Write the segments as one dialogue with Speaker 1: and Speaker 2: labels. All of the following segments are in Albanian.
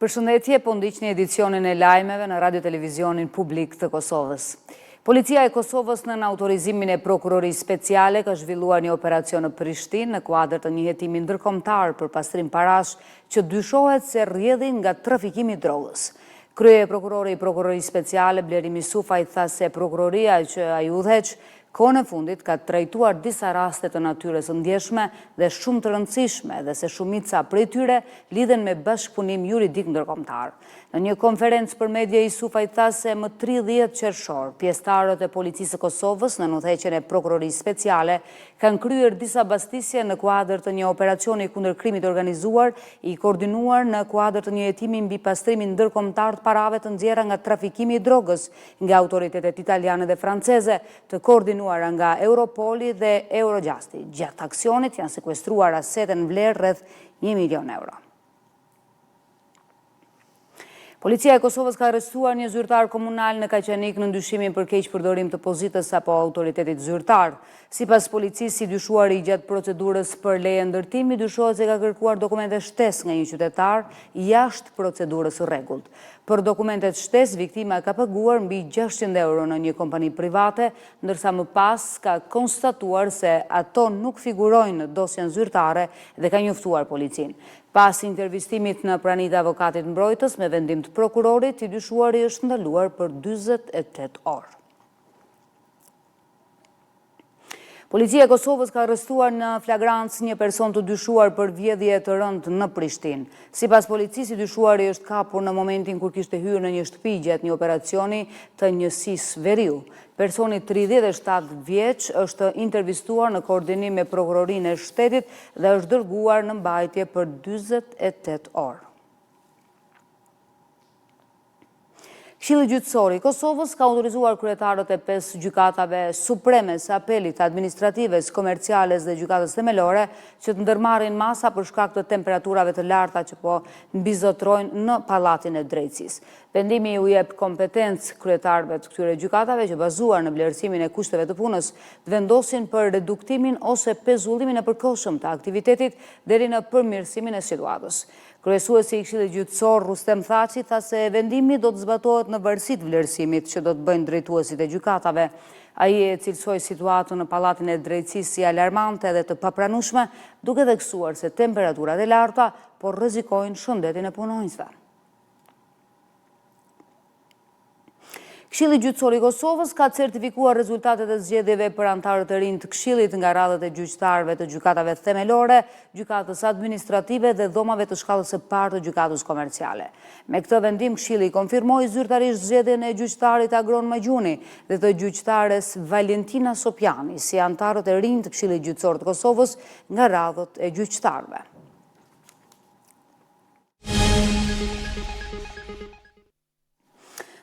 Speaker 1: Përshëndetje, po ndiqni edicionin e lajmeve në Radio Televizionin Publik të Kosovës. Policia e Kosovës në autorizimin e prokurorisë speciale ka zhvilluar një operacion në Prishtinë në kuadër të një hetimi ndërkombëtar për pastrim parash që dyshohet se rrjedhin nga trafikimi i drogës. Krye prokurori i prokurorisë speciale Bleri Misufaj tha se prokuroria që ai udhëheq kohën e fundit ka trajtuar disa raste të natyrës ndjeshme dhe shumë të rëndësishme dhe se shumica prej tyre lidhen me bashkëpunim juridik ndërkombëtar. Në një konferencë për media Misufaj tha se më 30 qershor, pjesëtarët e policisë së Kosovës në udhëheqjen e prokurorisë speciale kanë kryer disa bastisje në kuadër të një operacioni kundër krimit organizuar i koordinuar në kuadër të një hetimi mbi pastrimin ndërkombëtar të parave të nxjerra nga trafikimi i drogës nga autoritetet italiane dhe franceze, të koordinuar nga Europoli dhe Eurojusti. Gjatë aksionit janë sekuestruar asete në vlerë rreth 1 milion euro. Policia e Kosovës ka arrestuar një zyrtar komunal në Kaqenik në ndyshimin për keq përdorim të pozitës apo autoritetit zyrtar. Sipas policisë, i dyshuari gjatë procedurës për leje ndërtimi dyshohet se ka kërkuar dokumente shtesë nga një qytetar jashtë procedurës së rregullt. Për dokumentet shtesë, viktima ka paguar mbi 600 euro në një kompani private, ndërsa më pas ka konstatuar se ato nuk figurojnë në dosjen zyrtare dhe ka njoftuar policinë. Pas intervistimit në pranit e avokatit mbrojtës me vendim të prokurorit, i dyshuari është ndaluar për 48 orë. Policia e Kosovës ka arrestuar në flagrancë një person të dyshuar për vjedhje të rëndë në Prishtinë. Sipas policisë, i dyshuari është kapur në momentin kur kishte hyrë në një shtëpi gjatë një operacioni të njësisë veriu. Personi 37 vjeç është intervistuar në koordinim me prokurorinë e shtetit dhe është dërguar në mbajtje për 48 orë. Këshilli gjyqësor i Kosovës ka autorizuar kryetarët e 5 gjykatave supreme së apelit, administratives, komerciales dhe gjykatës themelore që të ndërmarrin masa për shkak të temperaturave të larta që po mbizotrojnë në Pallatin e Drejtësisë. Vendimi u jep kompetencë kryetarëve të këtyre gjykatave që bazuar në vlerësimin e kushteve të punës të vendosin për reduktimin ose pezullimin e përkohshëm të aktivitetit deri në përmirësimin e situatës. Kryesuesi i Këshillit Gjyqësor Rustem Thaçi tha se vendimi do të zbatohet në varësi të vlerësimit që do të bëjnë drejtuesit e gjykatave. Ai e cilësoi situatën në Pallatin e Drejtësisë si alarmante dhe të papranueshme, duke theksuar se temperaturat e larta po rrezikojnë shëndetin e punonjësve. Këshilli Gjyqësor i Kosovës ka certifikuar rezultatet e zgjedhjeve për anëtarët e rinj të Këshillit nga radhët e gjyqtarëve të gjykatave themelore, gjykatës administrative dhe dhomave të shkallës së parë të gjykatës komerciale. Me këtë vendim, Këshilli konfirmoi zyrtarisht zgjedhjen e gjyqtarit Agron Majgjuni dhe të gjyqtares Valentina Sopjani si anëtarët e rinj të Këshillit Gjyqësor të Kosovës nga radhët e gjyqtarëve.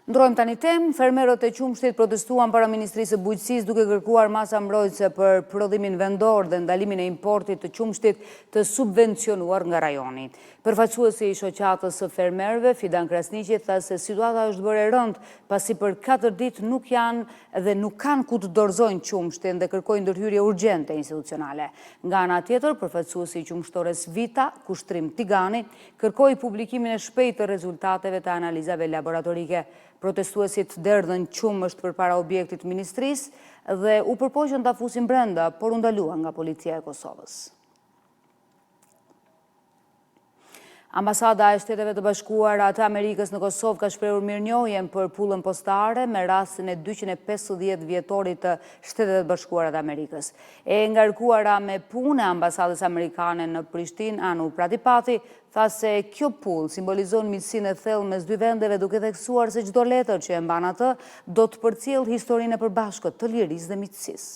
Speaker 1: Ndrojmë tani temë, fermerët e Qumshtit protestuan para Ministrisë së Bujqësisë duke kërkuar masa mbrojtëse për prodhimin vendor dhe ndalimin e importit të Qumshtit të subvencionuar nga rajoni. Përfaqësuesi i shoqatës së fermerëve, Fidan Krasniqi, tha se situata është bërë e rëndë pasi për 4 ditë nuk kanë ku të dorëzojnë Qumshtin dhe kërkojnë ndërhyrje urgjente institucionale. Nga ana tjetër, përfaqësuesi i qumshtores Vita, Kushtrim Tigani, kërkoi publikimin e shpejtë të rezultateve të analizave laboratorike. Protestuesit derdhën qumë është përpara objektit ministrisë dhe u përpoqën ta fusin brenda, por u ndaluan nga policia e Kosovës. Ambasada e Shteteve të Bashkuara të Amerikës në Kosovë ka shprehur mirënjohjen për pullën postare me rastin e 250 vjetorit të Shtetet e Bashkuara të Amerikës. E ngarkuara me punë e ambasadës amerikane në Prishtinë, Anu Pratipati, tha se kjo pull simbolizon miqësinë e thellë mes dy vendeve, duke theksuar se çdo letër që e mban atë do të përcjellë historinë e përbashkët të lirisë dhe miqësisë.